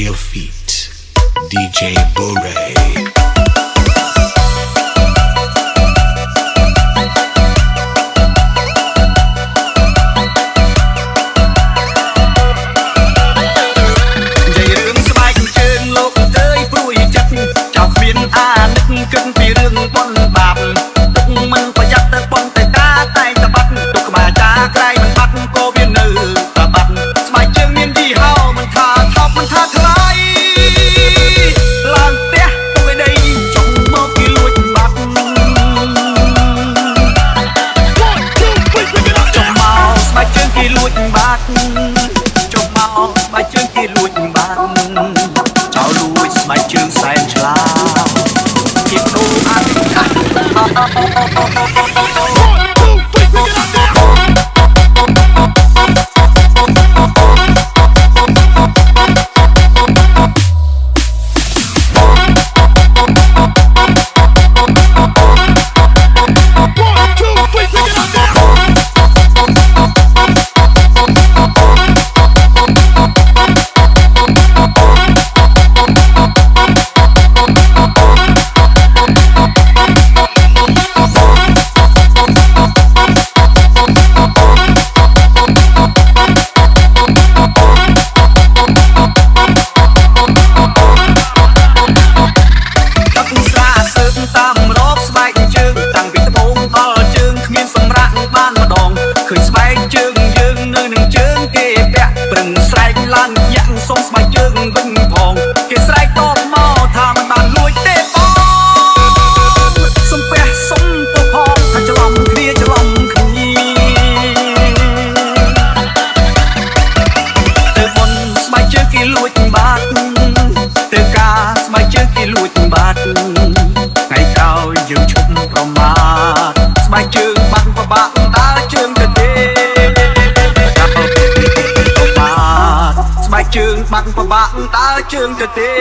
your feet. DJ Bure. គិតពីរឿងបនបាបទុកមិនប្រយ័ត្នទៅបនតែតាតែងតែបាត់ទុកក្បាលចាក្រៃមិនបាត់ក៏វានៅតែបាត់ស្បែកជើងមានយីហោមិនថាថប់មិនថាថ្លៃឡើងផ្ទះទៅឯដីចុងមកគេលួចបាត់ចុងមកស្បែកជើងគេលួចបាត់ចុងមកស្បែកជើងគេលួចបាត់ចោលលួចស្បែកជើងសែនឆ្លាតKeep going on. ឃើញស្បែកជើងយើងនៅនឹងជើងគេពាក់ប្រឹងស្រែកឡើងញាក់សុំស្បែកជើងវិញផងគេស្រែកតបមកថាមិនបានលួចទេបងសុំពះសុំទៅផងថាច្រឡំគ្នាច្រឡំគ្នាទៅបនស្បែកជើងគេលួចបាត់ទៅការស្បែកជើងគេលួចបាត់ថ្ងៃក្រោយយើងឈប់ប្រមាថស្បែកជើងបាត់ពិបាកតើជើងទៅស្បែកជើងបាត់ពិបាកតើជើងទៅទេ